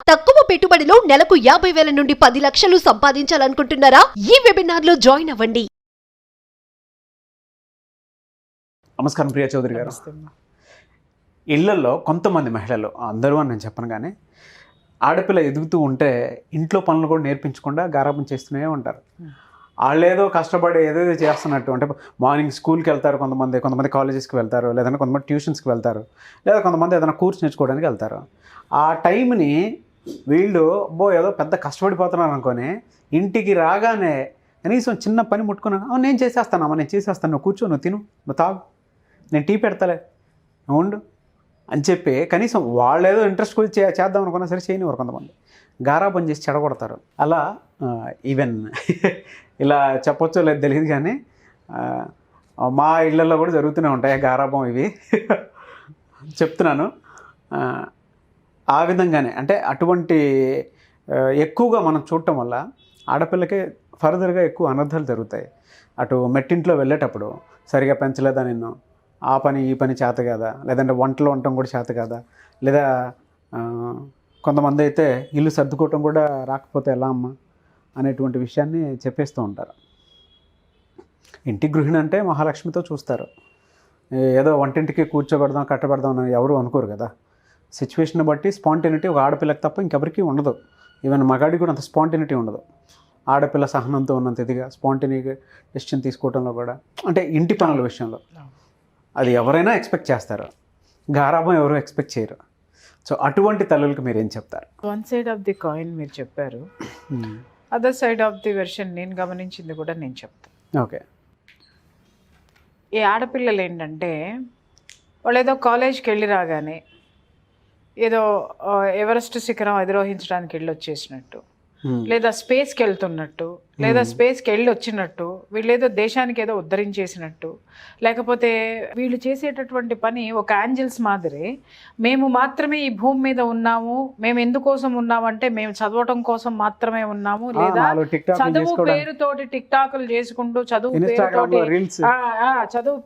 తక్కువ పెట్టుబడిలో నెలకు 50,000 నుండి 10 లక్షలు సంపాదించాలనుకుంటున్నారా? ఈ వెబినార్ లో జాయిన్ అవ్వండి. నమస్కారం ప్రియా చౌదరి గారు. ఇళ్లలో కొంతమంది మహిళలు, అందరూ అని నేను చెప్పను కానీ, ఆడపిల్ల ఎదుగుతూ ఉంటే ఇంట్లో పనులు కూడా నేర్పించకుండా గారాబం చేస్తూనే ఉంటారు. వాళ్ళు ఏదో కష్టపడి ఏదేదో చేస్తున్నట్టు, అంటే మార్నింగ్ స్కూల్కి వెళ్తారు, కొంతమంది కాలేజెస్కి వెళ్తారు, లేదంటే కొంతమంది ట్యూషన్స్కి వెళ్తారు, లేదా కొంతమంది ఏదైనా కోర్స్ నేర్చుకోవడానికి వెళ్తారు. ఆ టైంని వీళ్ళు ఏదో పెద్ద కష్టపడిపోతున్నారు అనుకొని ఇంటికి రాగానే కనీసం చిన్న పని ముట్టుకున్నాను, నేను చేసేస్తానమ్మా, నేను చేసేస్తాను, నువ్వు కూర్చో, నువ్వు తిను, నువ్వు తాగు, నేను టీ పెడతలే, నువ్వు ఉండు అని చెప్పి కనీసం వాళ్ళు ఏదో ఇంట్రెస్ట్ కూడా చేద్దాం అనుకున్నా సరే చేయనివారు. కొంతమంది గారాబం చేసి చెడగొడతారు. అలా ఈవెన్ ఇలా చెప్పొచ్చో లేదు తెలియదు కానీ మా ఇళ్ళల్లో కూడా జరుగుతూనే ఉంటాయి గారాబం. ఇవి చెప్తున్నాను. ఆ విధంగానే అంటే అటువంటి ఎక్కువగా మనం చూడటం వల్ల ఆడపిల్లకే ఫర్దర్గా ఎక్కువ అనర్థాలు జరుగుతాయి. అటు మెట్టింట్లో వెళ్ళేటప్పుడు సరిగా పెంచలేదా నిన్ను, ఆ పని ఈ పని చేత కదా, లేదంటే వంటలు వండటం కూడా చేత కదా, లేదా కొంతమంది అయితే ఇల్లు సర్దుకోవటం కూడా రాకపోతే ఎలా అమ్మా అనేటువంటి విషయాన్ని చెప్పేస్తూ ఉంటారు. ఇంటి గృహిణి అంటే మహాలక్ష్మితో చూస్తారు. ఏదో వంటింటికి కూర్చోబెడదాం కట్టబెడదాం అని ఎవరు అనుకోరు కదా. సిచ్యువేషన్ బట్టి స్పాంటేనిటీ ఒక ఆడపిల్లకి తప్ప ఇంకెవరికి ఉండదు. ఈవెన్ మగాడికి కూడా అంత స్పాంటేనిటీ ఉండదు. ఆడపిల్ల సహనంతో ఉన్నంత ఇదిగా స్పాంటేనియస్గా డెసిషన్ తీసుకోవడంలో కూడా, అంటే ఇంటి పనుల విషయంలో అది ఎవరైనా ఎక్స్పెక్ట్ చేస్తారు, గారాబం ఎవరు ఎక్స్పెక్ట్ చేయరు. సో అటువంటి తల్లులకు మీరు ఏం చెప్తారు? One side of the coin మీరు చెప్పారు, other side of the version నేను గమనించింది కూడా నేను చెప్తాను. ఓకే. ఈ ఆడపిల్లలు ఏంటంటే వాళ్ళు ఏదో కాలేజ్కి వెళ్ళి రాగానే ఏదో ఎవరెస్ట్ శిఖరం అధిరోహించడానికి వెళ్ళి వచ్చేసినట్టు, లేదా స్పేస్కి వెళ్తున్నట్టు, లేదా స్పేస్కి వెళ్ళి వచ్చినట్టు, వీళ్ళు ఏదో దేశానికి ఏదో ఉద్ధరించేసినట్టు, లేకపోతే వీళ్ళు చేసేటటువంటి పని ఒక ఏంజల్స్ మాదిరి, మేము మాత్రమే ఈ భూమి మీద ఉన్నాము, మేము ఎందుకోసం ఉన్నామంటే మేము చదవటం కోసం మాత్రమే ఉన్నాము, లేదా చదువు పేరుతోటి టిక్ టాకులు చేసుకుంటూ చదువు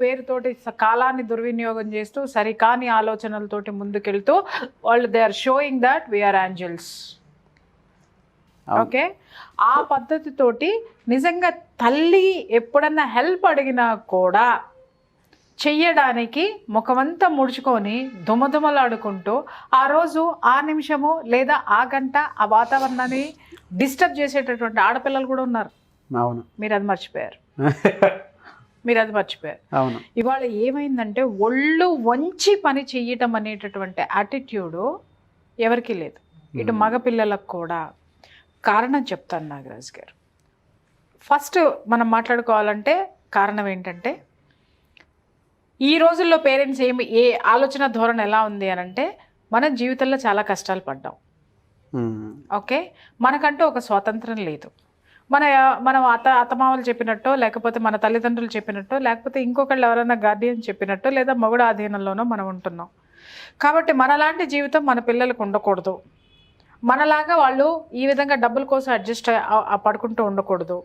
పేరుతోటి కాలాన్ని దుర్వినియోగం చేస్తూ సరికాని ఆలోచనలతోటి ముందుకెళ్తూ వాళ్ళు they are showing that we are angels. Okay, ఆ పద్ధతితోటి నిజంగా తల్లి ఎప్పుడన్నా హెల్ప్ అడిగినా కూడా చెయ్యడానికి ముఖమంతా ముడుచుకొని దుమదుమలాడుకుంటూ ఆ రోజు ఆ నిమిషము లేదా ఆ గంట ఆ వాతావరణాన్ని డిస్టర్బ్ చేసేటటువంటి ఆడపిల్లలు కూడా ఉన్నారు. అవును, మీరు అది మర్చిపోయారు. అవును. ఇవాళ ఏమైందంటే ఒళ్ళు వంచి పని చెయ్యటం అనేటటువంటి యాటిట్యూడు ఎవరికీ లేదు, ఇటు మగపిల్లలకు కూడా. కారణం చెప్తాను నాగరాజ్ గారు. ఫస్ట్ మనం మాట్లాడుకోవాలంటే కారణం ఏంటంటే, ఈ రోజుల్లో పేరెంట్స్ ఏ ఆలోచన ధోరణి ఎలా ఉంది అని అంటే, మనం జీవితంలో చాలా కష్టాలు పడ్డాం. ఓకే, మనకంటూ ఒక స్వాతంత్రం లేదు. మనం అత్తమామలు చెప్పినట్టో, లేకపోతే మన తల్లిదండ్రులు చెప్పినట్టో, లేకపోతే ఇంకొకళ్ళు ఎవరైనా గార్డియన్ చెప్పినట్టో, లేదా మొగుడు ఆధీనంలోనో మనం ఉంటున్నాం. కాబట్టి మనలాంటి జీవితం మన పిల్లలకు ఉండకూడదు. మనలాగా వాళ్ళు ఈ విధంగా డబ్బుల కోసం అడ్జస్ట్ పడుకుంటూ ఉండకూడదు.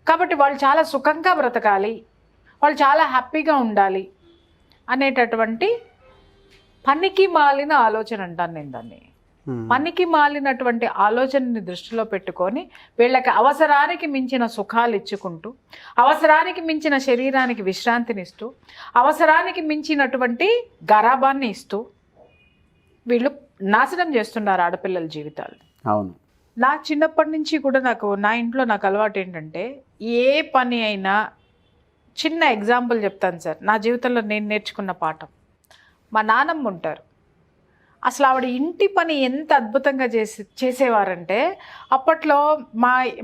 కాబట్టి వాళ్ళు చాలా సుఖంగా బ్రతకాలి, వాళ్ళు చాలా హ్యాపీగా ఉండాలి అనేటటువంటి పనికి మాలిన ఆలోచన అంటాను నేను దాన్ని. పనికి మాలినటువంటి ఆలోచనని దృష్టిలో పెట్టుకొని వీళ్ళకి అవసరానికి మించిన సుఖాలు ఇచ్చుకుంటూ, అవసరానికి మించిన శరీరానికి విశ్రాంతినిస్తూ, అవసరానికి మించినటువంటి గరాబాన్ని ఇస్తూ వీళ్ళు నాశనం చేస్తున్నారు ఆడపిల్లల జీవితాలు. అవును. నాకు చిన్నప్పటి నుంచి కూడా నా ఇంట్లో నాకు అలవాటు ఏంటంటే, ఏ పని అయినా చిన్న ఎగ్జాంపుల్ చెప్తాను సార్. నా జీవితంలో నేను నేర్చుకున్న పాఠం, మా నాన్నమ్మ ఉంటారు. అసలు ఆవిడ ఇంటి పని ఎంత అద్భుతంగా చేసేవారంటే, అప్పట్లో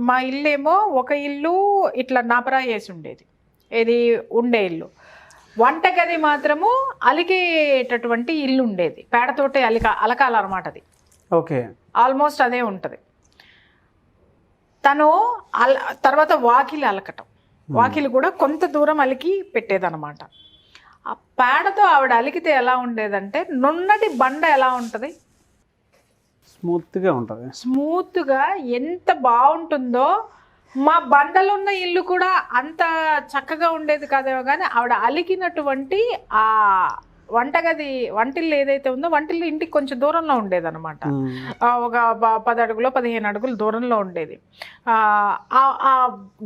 మా ఇల్లేమో ఒక ఇల్లు ఇట్లా నాపరా వేసి ఉండేది, ఏది ఉండే ఇల్లు. వంటగది మాత్రము అలికేటటువంటి ఇల్లు ఉండేది, పేడతోటి అలకాలన్నమాట అది. ఓకే, ఆల్మోస్ట్ అదే ఉంటుంది. తను తర్వాత వాకిలి అలకటం, వాకిలి కూడా కొంత దూరం అలికి పెట్టేదన్నమాట. ఆ పేడతో ఆవిడ అలికితే ఎలా ఉండేదంటే, నున్నటి బండ ఎలా ఉంటుంది, స్మూత్గా ఉంటుంది. స్మూత్గా ఎంత బాగుంటుందో, మా బండలున్న ఇల్లు కూడా అంత చక్కగా ఉండేది కాదేమో, కానీ ఆవిడ అలికినటువంటి ఆ వంటిల్లు ఏదైతే ఉందో వంటిల్లు ఇంటికి కొంచెం దూరంలో ఉండేదన్నమాట. ఒక 10 అడుగులో 15 అడుగుల దూరంలో ఉండేది. ఆ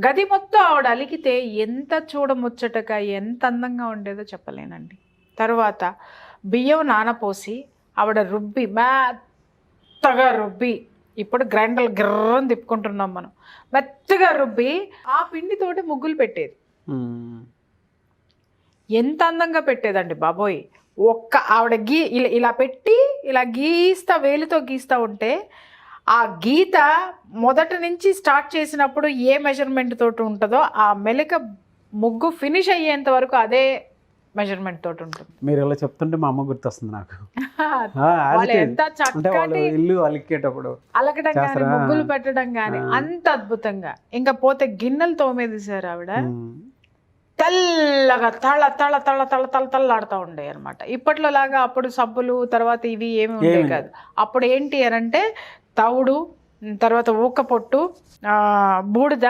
గది మొత్తం ఆవిడ అలికితే ఎంత చూడముచ్చటగా ఎంత అందంగా ఉండేదో చెప్పలేనండి. తర్వాత బియ్యం నానపోసి ఆవిడ రుబ్బి మెత్తగా రుబ్బి, ఇప్పుడు గ్రైండర్లు గిర్రని తిప్పుకుంటున్నాం మనం, మెత్తగా రుబ్బి ఆ పిండితోటి ముగ్గులు పెట్టేది. ఎంత అందంగా పెట్టేదండి బాబోయ్. ఆవిడ ఇలా పెట్టి ఇలా వేలుతో గీస్తా ఉంటే ఆ గీత మొదటి నుంచి స్టార్ట్ చేసినప్పుడు ఏ మెజర్మెంట్ తోటి ఉంటుందో ఆ మెలిక ముగ్గు ఫినిష్ అయ్యేంత వరకు అదే మెజర్మెంట్ తోటి ఉంటుంది. మీరు ఇలా చెప్తుంటే మా అమ్మ గుర్తొస్తుంది నాకు. వాళ్ళు ఎంత చక్కటి ఇల్లు అలికేటప్పుడు అలకడం కానీ ముగ్గులు పెట్టడం కానీ అంత అద్భుతంగా. ఇంకా పోతే గిన్నెలు తోమేది సార్ ఆవిడ, తెల్లగా తళ్ళాడుతూ ఉండే అనమాట. ఇప్పట్లో లాగా అప్పుడు సబ్బులు తర్వాత ఇవి ఏమి ఉండే కాదు. అప్పుడు ఏంటి అనంటే తవుడు, తర్వాత ఊక పొట్టు, బూడిద,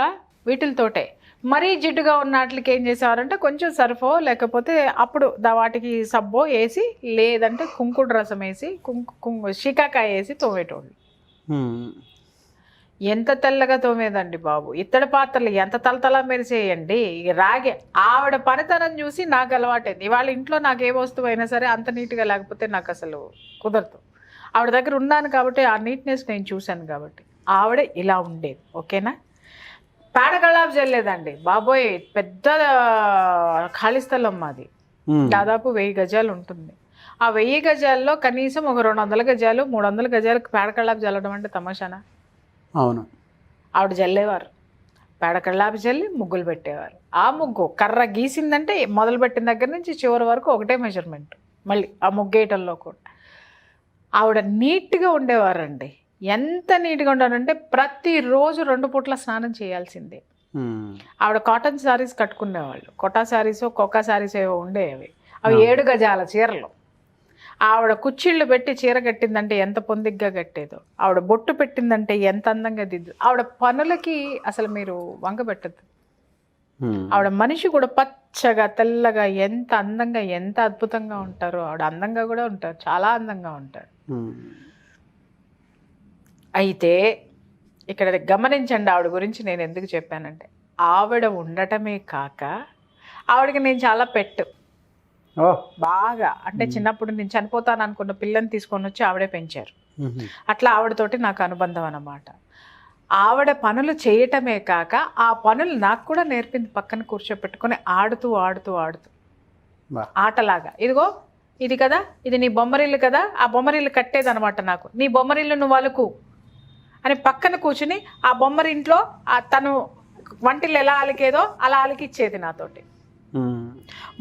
వీటితోటే. మరీ జిడ్డుగా ఉన్న వాటికి ఏం చేసేవారంటే కొంచెం సర్ఫో లేకపోతే అప్పుడు వాటికి సబ్బో వేసి, లేదంటే కుంకుడు రసం వేసి షికాకాయ వేసి తోమేటోళ్ళు. ఎంత తెల్లగా తోమేదండి బాబు. ఇత్తడి పాత్రలు ఎంత తలతల మెరిసేయండి. రాగే ఆవిడ పనితనం చూసి నాకు అలవాటైంది. ఇవాళ ఇంట్లో నాకు ఏ వస్తువు అయినా సరే అంత నీట్గా లేకపోతే నాకు అసలు కుదరదు. ఆవిడ దగ్గర ఉన్నాను కాబట్టి ఆ నీట్నెస్ నేను చూశాను కాబట్టి ఆవిడ ఇలా ఉండేది. ఓకేనా. పేడ కళ్ళాపు చల్లేదండి బాబోయ్. పెద్ద ఖాళీ స్థలం మాది, దాదాపు 1000 గజాలు ఉంటుంది. ఆ 1000 గజాల్లో కనీసం ఒక 200 గజాలు 300 గజాలకు పేడ కళ్ళాపు చల్లడం అంటే తమాషానా? అవును. ఆవిడ జల్లేవారు, పేడ కళ్ళాపి జల్లి ముగ్గులు పెట్టేవారు. ఆ ముగ్గు కర్ర గీసిందంటే మొదలుపెట్టిన దగ్గర నుంచి చివరి వరకు ఒకటే మెజర్మెంట్. మళ్ళీ ఆ ముగ్గేయటంలో కూడా ఆవిడ నీట్గా ఉండేవారండి. ఎంత నీట్గా ఉండాలంటే ప్రతిరోజు 2 పూట్ల స్నానం చేయాల్సిందే. ఆవిడ cotton saris కట్టుకునేవాళ్ళు. Quota శారీసో cocoa saris ఏవో ఉండేవి. అవి 7 గజాల చీరలు. ఆవిడ కుచ్చిళ్ళు పెట్టి చీర కట్టిందంటే ఎంత పొందిగ్గా కట్టేదో. ఆవిడ బొట్టు పెట్టిందంటే ఎంత అందంగా దిద్దు. ఆవిడ పనులకి అసలు మీరు వంక పెట్టద్దు. ఆవిడ మనిషి కూడా పచ్చగా తెల్లగా ఎంత అందంగా ఎంత అద్భుతంగా ఉంటారో. ఆవిడ అందంగా కూడా ఉంటారు, చాలా అందంగా ఉంటారు. అయితే ఇక్కడ గమనించండి ఆవిడ గురించి నేను ఎందుకు చెప్పానంటే, ఆవిడ ఉండటమే కాక ఆవిడకి నేను చాలా పెట్టు బాగా, అంటే చిన్నప్పుడు నేను చనిపోతాను అనుకున్న పిల్లని తీసుకొని వచ్చి ఆవిడే పెంచారు. అట్లా ఆవిడతోటి నాకు అనుబంధం అన్నమాట. ఆవిడ పనులు చేయటమే కాక ఆ పనులు నాకు కూడా నేర్పింది. పక్కన కూర్చోపెట్టుకొని ఆడుతూ ఆడుతూ ఆడుతూ ఆటలాగా, ఇదిగో ఇది కదా, ఇది నీ బొమ్మరిల్లు కదా, ఆ బొమ్మరిల్లు కట్టేదనమాట నాకు. నీ బొమ్మరిల్లు నువ్వు అలుకు అని పక్కన కూర్చుని ఆ బొమ్మరింట్లో తను వంటిల్లు ఎలా అలికేదో అలా అలికిచ్చేది నాతోటి.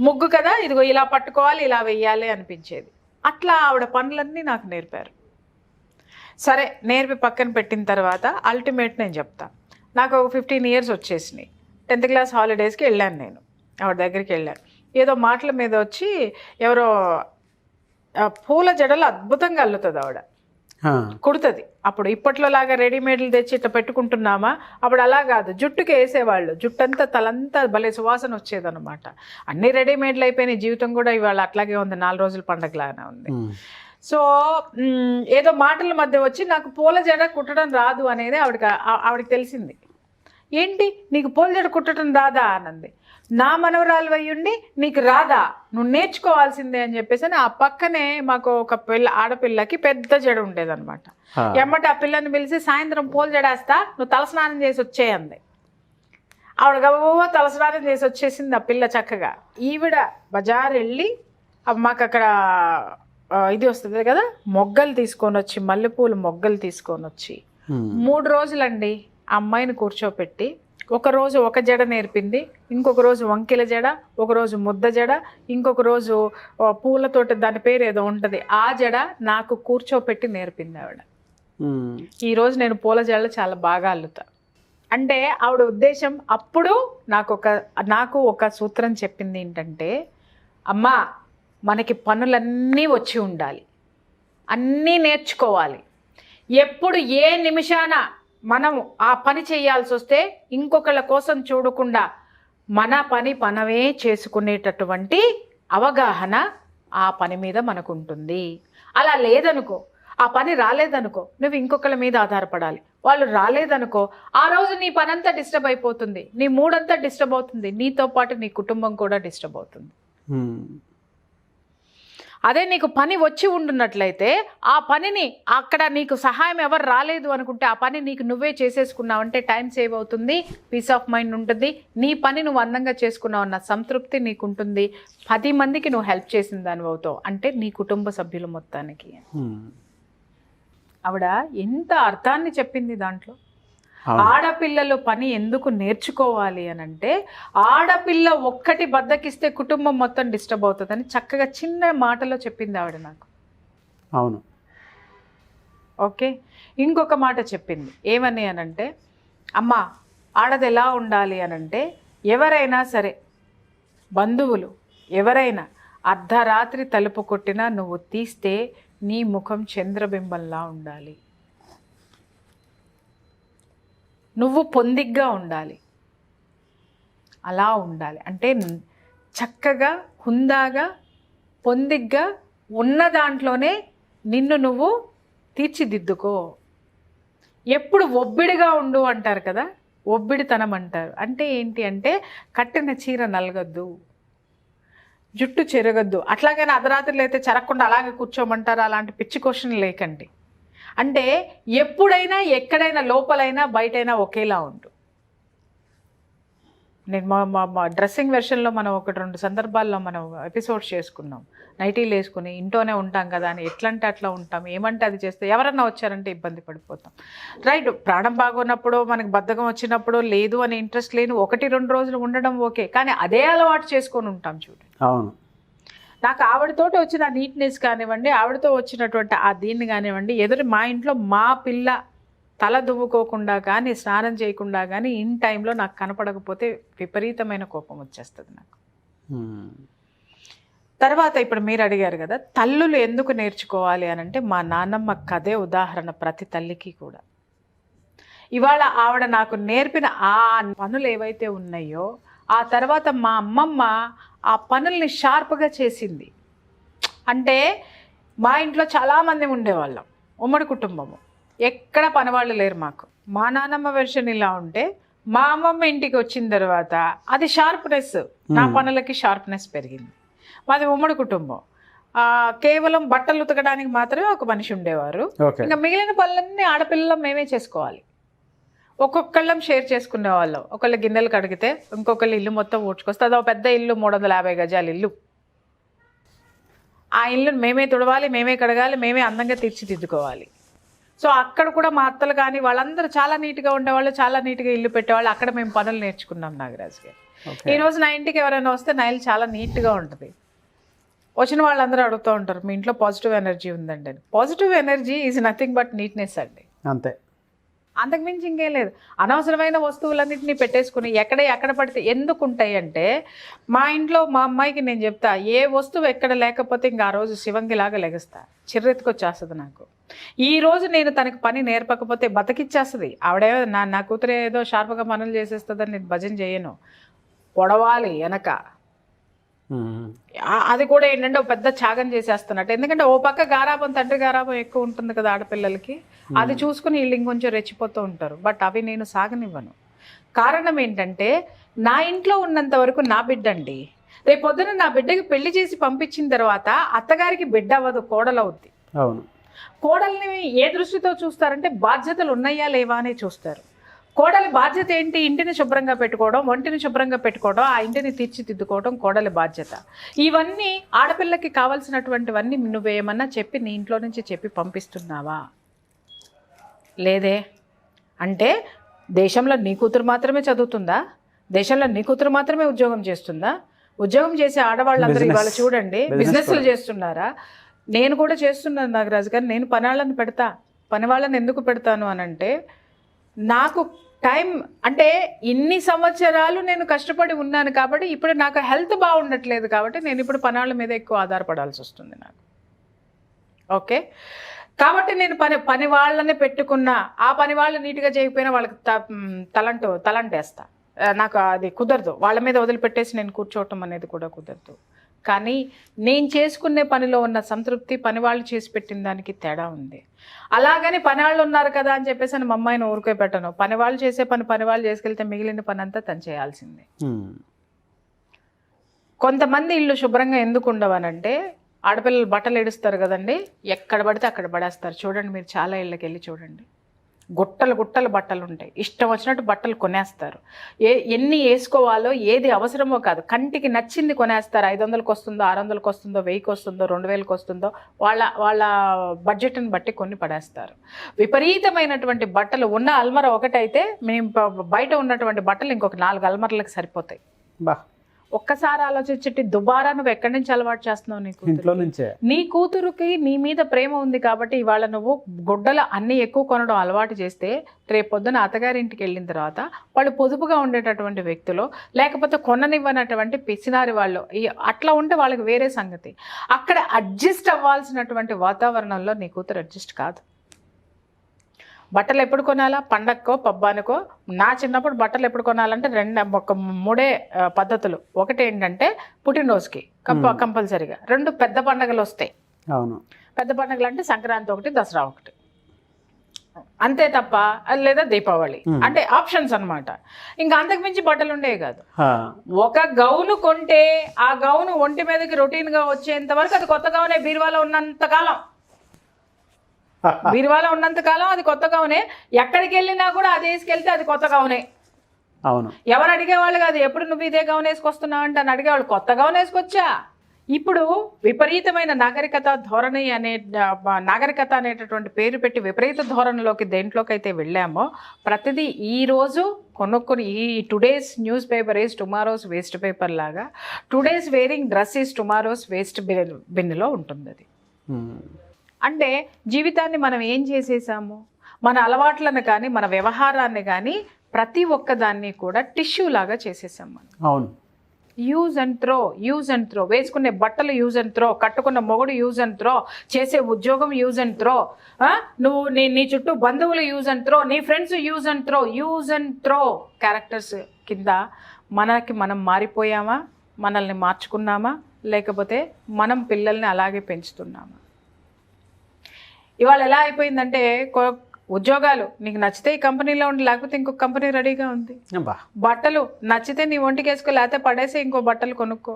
ముగ్గు కదా, ఇదిగో ఇలా పట్టుకోవాలి, ఇలా వెయ్యాలి అనిపించేది. అట్లా ఆవిడ పనులన్నీ నాకు నేర్పారు. సరే, నేర్పి పక్కన పెట్టిన తర్వాత అల్టిమేట్ నేను చెప్తా. నాకు ఒక 15 ఇయర్స్ వచ్చేసినాయి. 10th క్లాస్ హాలిడేస్కి వెళ్ళాను నేను, ఆవిడ దగ్గరికి వెళ్ళాను. ఏదో మాటల మీద వచ్చి ఎవరో పూల జడలు అద్భుతంగా అల్లుతుంది ఆవిడ, కుడుతుంది. అప్పుడు ఇప్పట్లో లాగా రెడీమేడ్లు తెచ్చి ఇట్లా పెట్టుకుంటున్నామా, అప్పుడు అలా కాదు, జుట్టుకి వేసేవాళ్ళు. జుట్టంతా తలంతా భలే సువాసన వచ్చేదన్నమాట. అన్ని రెడీమేడ్లు అయిపోయినాయి. జీవితం కూడా ఇవాళ అట్లాగే ఉంది, 4 రోజుల పండగలాగానే ఉంది. సో ఏదో మాటల మధ్య వచ్చి నాకు పూల జడ కుట్టడం రాదు అనేది ఆవిడకి తెలిసింది. ఏంటి నీకు పూల జడ కుట్టడం రాదా అన్నది. నా మనవరాలు అయ్యుండి నీకు రాదా, నువ్వు నేర్చుకోవాల్సిందే అని చెప్పేసి ఆ పక్కనే మాకు ఒక ఆడపిల్లకి పెద్ద జడ ఉండేదన్నమాట. ఎమ్మటి ఆ పిల్లని పిలిచి సాయంత్రం పూల జడేస్తా, నువ్వు తలస్నానం చేసి వచ్చేయంది. ఆవిడ గవ్వ తలస్నానం చేసి వచ్చేసింది ఆ పిల్ల చక్కగా. ఈవిడ బజార్ వెళ్ళి మాకు అక్కడ ఇది వస్తుంది కదా, మొగ్గలు తీసుకొని వచ్చి, మల్లెపూలు మొగ్గలు తీసుకొని వచ్చి 3 రోజులండి ఆ అమ్మాయిని కూర్చోపెట్టి, ఒకరోజు ఒక జడ నేర్పింది, ఇంకొక రోజు వంకిల జడ, ఒకరోజు ముద్ద జడ, ఇంకొక రోజు పూలతోటి దాని పేరు ఏదో ఉంటుంది ఆ జడ నాకు కూర్చోపెట్టి నేర్పింది ఆవిడ. ఈరోజు నేను పూల జడలు చాలా బాగా అల్లుతా. అంటే ఆవిడ ఉద్దేశం అప్పుడు నాకు ఒక సూత్రం చెప్పింది ఏంటంటే, అమ్మా మనకి పనులన్నీ వచ్చి ఉండాలి, అన్నీ నేర్చుకోవాలి. ఎప్పుడు ఏ నిమిషాన మనం ఆ పని చేయాల్సి వస్తే ఇంకొకళ్ళ కోసం చూడకుండా మన పని మనమే చేసుకునేటటువంటి అవగాహన ఆ పని మీద మనకు ఉంటుంది. అలా లేదనుకో, ఆ పని రాలేదనుకో, నువ్వు ఇంకొకరి మీద ఆధారపడాలి. వాళ్ళు రాలేదనుకో, ఆ రోజు నీ పని అంతా డిస్టర్బ్ అయిపోతుంది, నీ మూడంతా డిస్టర్బ్ అవుతుంది, నీతో పాటు నీ కుటుంబం కూడా డిస్టర్బ్ అవుతుంది. అదే నీకు పని వచ్చి ఉండున్నట్లయితే ఆ పనిని అక్కడ నీకు సహాయం ఎవరు రాలేదు అనుకుంటే ఆ పని నీకు నువ్వే చేసేసుకున్నావు అంటే టైం సేవ్ అవుతుంది, పీస్ ఆఫ్ మైండ్ ఉంటుంది, నీ పని నువ్వు అందంగా చేసుకున్నావు అన్న సంతృప్తి నీకు ఉంటుంది, 10 మందికి నువ్వు హెల్ప్ చేసిన దాని అవుతావు అంటే నీ కుటుంబ సభ్యులు మొత్తానికి. ఆవిడ ఎంత అర్థాన్ని చెప్పింది దాంట్లో. ఆడపిల్లలు పని ఎందుకు నేర్చుకోవాలి అని అంటే, ఆడపిల్ల ఒక్కటి బద్దకిస్తే కుటుంబం మొత్తం డిస్టర్బ్ అవుతుందని చక్కగా చిన్న మాటలో చెప్పింది ఆవిడ నాకు. అవును. ఓకే, ఇంకొక మాట చెప్పింది ఏమని అనంటే, అమ్మ ఆడది ఎలా ఉండాలి అనంటే, ఎవరైనా సరే బంధువులు ఎవరైనా అర్ధరాత్రి తలుపు కొట్టినా నువ్వు తీస్తే నీ ముఖం చంద్రబింబంలా ఉండాలి, నువ్వు పొందిగ్గా ఉండాలి, అలా ఉండాలి. అంటే చక్కగా హుందాగా పొందిగ్గా ఉన్న దాంట్లోనే నిన్ను నువ్వు తీర్చిదిద్దుకో. ఎప్పుడు ఒబ్బిడిగా ఉండు అంటారు కదా, ఒబ్బిడితనం అంటారు. అంటే ఏంటి అంటే కట్టిన చీర నలగద్దు, జుట్టు చెరగద్దు. అట్లాగైనా అర్ధరాత్రులు అయితే చెరగకుండా అలాగే కూర్చోమంటారు, అలాంటి పిచ్చి క్వశ్చన్ లేకండి. అంటే ఎప్పుడైనా ఎక్కడైనా లోపలైనా బయటైనా ఒకేలా ఉండు. నేను మా డ్రెస్సింగ్ వెర్షన్లో మనం 1-2 సందర్భాల్లో మనం ఎపిసోడ్స్ చేసుకున్నాం. నైటీలు వేసుకుని ఇంట్లోనే ఉంటాం కదా అని ఎట్లంటే అట్లా ఉంటాం, ఏమంటే అది చేస్తే ఎవరన్నా వచ్చారంటే ఇబ్బంది పడిపోతాం. రైట్, ప్రాణం బాగున్నప్పుడు మనకు బద్ధకం వచ్చినప్పుడు లేదు అని ఇంట్రెస్ట్ లేని 1-2 రోజులు ఉండడం ఓకే, కానీ అదే అలవాటు చేసుకొని ఉంటాం చూడండి. అవును. నాకు ఆవిడతోటి వచ్చిన నీట్నెస్ కానివ్వండి, ఆవిడతో వచ్చినటువంటి ఆ దీన్ని కానివ్వండి, మా ఇంట్లో మా పిల్ల తల దువ్వుకోకుండా కానీ స్నానం చేయకుండా కానీ ఇన్ టైంలో నాకు కనపడకపోతే విపరీతమైన కోపం వచ్చేస్తుంది నాకు. తర్వాత ఇప్పుడు మీరు అడిగారు కదా తల్లులు ఎందుకు నేర్చుకోవాలి అని అంటే, మా నాన్నమ్మ కథే ఉదాహరణ ప్రతి తల్లికి కూడా. ఇవాళ ఆవిడ నాకు నేర్పిన ఆ పనులు ఏవైతే ఉన్నాయో ఆ తర్వాత మా అమ్మమ్మ ఆ పనుల్ని షార్ప్గా చేసింది. అంటే మా ఇంట్లో చాలామంది ఉండేవాళ్ళం, ఉమ్మడి కుటుంబము, ఎక్కడ పనివాళ్ళు లేరు మాకు. మా నాన్నమ్మ వెర్షన్ ఇలా ఉంటే మా అమ్మమ్మ ఇంటికి వచ్చిన తర్వాత అది షార్ప్నెస్, నా పనులకి షార్ప్నెస్ పెరిగింది. మాది ఉమ్మడి కుటుంబం, కేవలం బట్టలు ఉతకడానికి మాత్రమే ఒక మనిషి ఉండేవారు, ఇంకా మిగిలిన పనులన్నీ ఆడపిల్లలు మేమే చేసుకోవాలి. ఒక్కొక్కళ్ళం షేర్ చేసుకునే వాళ్ళం. ఒకళ్ళ గిన్నెలు కడిగితే ఇంకొకళ్ళు ఇల్లు మొత్తం ఊడ్చుకొస్తే, అదో పెద్ద ఇల్లు 350 గజాల ఇల్లు, ఆ ఇల్లుని మేమే తుడవాలి, మేమే కడగాలి, మేమే అందంగా తీర్చిదిద్దుకోవాలి. సో అక్కడ కూడా మా అత్తలు కానీ వాళ్ళందరూ చాలా నీట్గా ఉండేవాళ్ళు, చాలా నీట్గా ఇల్లు పెట్టేవాళ్ళు. అక్కడ మేము పనులు నేర్చుకున్నాం నాగరాజు గారు. ఈరోజు నా ఇంటికి ఎవరైనా వస్తే నా ఇల్లు చాలా నీట్గా ఉంటుంది. వచ్చిన వాళ్ళందరూ అడుగుతూ ఉంటారు, మీ ఇంట్లో పాజిటివ్ ఎనర్జీ ఉందండి అని. Positive energy is nothing but neatness అండి, అంతే, అంతకుమించి ఇంకేం లేదు. అనవసరమైన వస్తువులన్నింటినీ పెట్టేసుకుని ఎక్కడ పడితే ఎందుకు ఉంటాయి అంటే, మా ఇంట్లో మా అమ్మాయికి నేను చెప్తా, ఏ వస్తువు ఎక్కడ లేకపోతే ఇంకా ఆ రోజు శివంగిలాగా లెగస్తా, చిర్రెత్తుకొచ్చేస్తుంది నాకు. ఈ రోజు నేను తనకు పని నేర్పకపోతే బతికిచ్చేస్తుంది. ఆవిడే నా కూతురు ఏదో షార్ప్గా పనులు చేసేస్తుందని నేను భజన చేయను, పొడవాలి వెనక. అది కూడా ఏంటంటే ఒక పెద్ద త్యాగం చేసేస్తున్నట్టు. ఎందుకంటే ఓ పక్క గారాబం, తండ్రి గారాబం ఎక్కువ ఉంటుంది కదా ఆడపిల్లలకి, అది చూసుకుని వీళ్ళు ఇంకొంచెం రెచ్చిపోతూ ఉంటారు. బట్ అవి నేను సాగనివ్వను. కారణం ఏంటంటే, నా ఇంట్లో ఉన్నంత వరకు నా బిడ్డ అండి. రేపు పొద్దున నా బిడ్డకి పెళ్లి చేసి పంపించిన తర్వాత అత్తగారికి బిడ్డ అవ్వదు, కోడలవుద్ది. అవును. కోడల్ని ఏ దృష్టితో చూస్తారంటే, బాధ్యతలు ఉన్నాయా లేవా అనే చూస్తారు. కోడలి బాధ్యత ఏంటి? ఇంటిని శుభ్రంగా పెట్టుకోవడం, ఒంటిని శుభ్రంగా పెట్టుకోవడం, ఆ ఇంటిని తీర్చిదిద్దుకోవడం కోడలి బాధ్యత. ఇవన్నీ ఆడపిల్లకి కావాల్సినటువంటివన్నీ నువ్వేమన్నా చెప్పి నీ ఇంట్లో నుంచి చెప్పి పంపిస్తున్నావా? లేదే. అంటే దేశంలో నీ కూతురు మాత్రమే చదువుతుందా? దేశంలో నీ కూతురు మాత్రమే ఉద్యోగం చేస్తుందా? ఉద్యోగం చేసే ఆడవాళ్ళందరూ ఇవాళ చూడండి బిజినెస్లు చేస్తున్నారా? నేను కూడా చేస్తున్నాను నాగరాజు గారు. నేను పనివాళ్ళని పెడతా. పనివాళ్ళని ఎందుకు పెడతాను అనంటే, నాకు టైం అంటే ఇన్ని సంవత్సరాలు నేను కష్టపడి ఉన్నాను కాబట్టి, ఇప్పుడు నాకు హెల్త్ బాగుండట్లేదు కాబట్టి నేను ఇప్పుడు పనివాళ్ళ మీద ఎక్కువ ఆధారపడాల్సి వస్తుంది నాకు. ఓకే, కాబట్టి నేను పని వాళ్ళని పెట్టుకున్నా, ఆ పని వాళ్ళు నీట్గా చేయకపోయినా వాళ్ళకి తలంటేస్తా. నాకు అది కుదరదు. వాళ్ళ మీద వదిలిపెట్టేసి నేను కూర్చోవటం అనేది కూడా కుదరదు. కానీ నేను చేసుకునే పనిలో ఉన్న సంతృప్తి పని వాళ్ళు చేసి పెట్టిన దానికి తేడా ఉంది. అలాగని పని వాళ్ళు ఉన్నారు కదా అని చెప్పేసి అని మా అమ్మాయిని ఊరికే పెట్టను. పని వాళ్ళు చేసే పని వాళ్ళు చేసుకెళ్తే మిగిలిన పని అంతా తను చేయాల్సిందే. కొంతమంది ఇల్లు శుభ్రంగా ఎందుకు ఉండవనంటే ఆడపిల్లలు బట్టలు ఏడుస్తారు కదండి, ఎక్కడ పడితే అక్కడ పడేస్తారు. చూడండి, మీరు చాలా ఇళ్ళకి వెళ్ళి చూడండి, గుట్టలు గుట్టలు బట్టలు ఉంటాయి, ఇష్టం వచ్చినట్టు బట్టలు కొనేస్తారు. ఎన్ని వేసుకోవాలో ఏది అవసరమో కాదు, కంటికి నచ్చింది కొనేస్తారు. 500కి వస్తుందో, 600కి వస్తుందో, 1000కి వస్తుందో, 2000కి వస్తుందో వాళ్ళ బడ్జెట్ని బట్టి కొన్ని పడేస్తారు. విపరీతమైనటువంటి బట్టలు ఉన్న అల్మర ఒకటైతే మేము బయట ఉన్నటువంటి బట్టలు ఇంకొక 4 అల్మరలకు సరిపోతాయి. ఒక్కసారి ఆలోచించి దుబారా నువ్వు ఎక్కడి నుంచి అలవాటు చేస్తున్నావు? నీ కూతురుకి నీ మీద ప్రేమ ఉంది కాబట్టి ఇవాళ నువ్వు గుడ్డలు అన్ని ఎక్కువ కొనడం అలవాటు చేస్తే రేపొద్దున అత్తగారింటికి వెళ్ళిన తర్వాత వాళ్ళు పొదుపుగా ఉండేటటువంటి వ్యక్తులు, లేకపోతే కొననివ్వనటువంటి పిసినారి వాళ్ళు, అట్లా ఉంటే వాళ్ళకి వేరే సంగతి. అక్కడ అడ్జస్ట్ అవ్వాల్సినటువంటి వాతావరణంలో నీ కూతురు అడ్జస్ట్ కాదు. బట్టలు ఎప్పుడు కొనాలా? పండక్కో పబ్బానికో. నా చిన్నప్పుడు బట్టలు ఎప్పుడు కొనాలంటే 3 పద్ధతులు. ఒకటి ఏంటంటే పుట్టినరోజుకి కంపల్సరీగా, 2 పెద్ద పండగలు వస్తాయి. అవును, పెద్ద పండగలు అంటే సంక్రాంతి ఒకటి, దసరా ఒకటి, అంతే తప్ప, లేదా దీపావళి, అంటే ఆప్షన్స్ అనమాట. ఇంకా అంతకుమించి బట్టలు ఉండేవి కాదు. ఒక గౌను కొంటే ఆ గౌను ఒంటి మీదకి రొటీన్గా వచ్చేంత వరకు అది కొత్త గౌనే. బీరువాలో ఉన్నంతకాలం అది కొత్త గౌనే. ఎక్కడికి వెళ్ళినా కూడా అది వేసుకెళ్తే అది కొత్త గౌనే. అవును, ఎవరు అడిగేవాళ్ళు కాదు, ఎప్పుడు నువ్వు ఇదే గౌన్ వేసుకొస్తున్నావు అంటే అని అడిగేవాళ్ళు. కొత్త గౌన్ వేసుకొచ్చా. ఇప్పుడు విపరీతమైన నాగరికత అనేటటువంటి పేరు పెట్టి విపరీత ధోరణిలోకి దేంట్లోకి అయితే వెళ్ళామో, ప్రతిదీ ఈరోజు కొనుక్కొని, ఈ today's news paper is tomorrow's waste paper లాగా, today's wearing dress is tomorrow's waste బిన్లో ఉంటుంది అది. అంటే జీవితాన్ని మనం ఏం చేసేసాము, మన అలవాట్లను కానీ మన వ్యవహారాన్ని కానీ ప్రతి ఒక్కదాన్ని కూడా టిష్యూ లాగా చేసేసాం మనం. అవును, యూజ్ అండ్ త్రో. వేసుకునే బట్టలు యూజ్ అండ్ త్రో, కట్టుకున్న మొగుడు యూజ్ అండ్ త్రో, చేసే ఉద్యోగం యూజ్ అండ్ త్రో, నువ్వు నీ చుట్టూ బంధువులు యూజ్ అండ్ త్రో, నీ friends use and throw characters కింద మనం మారిపోయామా? మనల్ని మార్చుకున్నామా? లేకపోతే మనం పిల్లల్ని అలాగే పెంచుతున్నామా? ఇవాళ ఎలా అయిపోయిందంటే, ఉద్యోగాలు నీకు నచ్చితే ఈ కంపెనీలో ఉండి, లేకపోతే ఇంకొక కంపెనీ రెడీగా ఉంది. బట్టలు నచ్చితే నీ ఒంటికి వేసుకో, లేకపోతే పడేసి ఇంకో బట్టలు కొనుక్కో.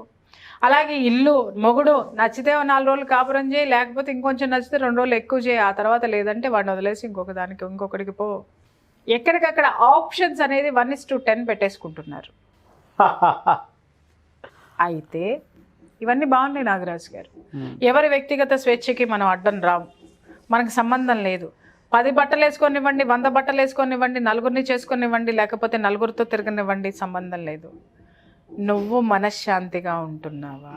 అలాగే ఇల్లు, మొగుడు నచ్చితే 4 రోజులు కాపురం చేయి, లేకపోతే ఇంకొంచెం నచ్చితే 2 రోజులు ఎక్కువ చేయి. ఆ తర్వాత లేదంటే వాడిని వదిలేసి ఇంకొకటికి పో. ఎక్కడికక్కడ ఆప్షన్స్ అనేది 1:10 పెట్టేసుకుంటున్నారు. అయితే ఇవన్నీ బాగున్నాయి నాగరాజు గారు. ఎవరి వ్యక్తిగత స్వేచ్ఛకి మనం అడ్డం రాము, మనకు సంబంధం లేదు. 10 బట్టలు వేసుకొనివ్వండి, 100 బట్టలు వేసుకొనివ్వండి, 4గురిని చేసుకొనివ్వండి, లేకపోతే 4గురితో తిరగనివ్వండి, సంబంధం లేదు. నువ్వు మనశ్శాంతిగా ఉంటున్నావా?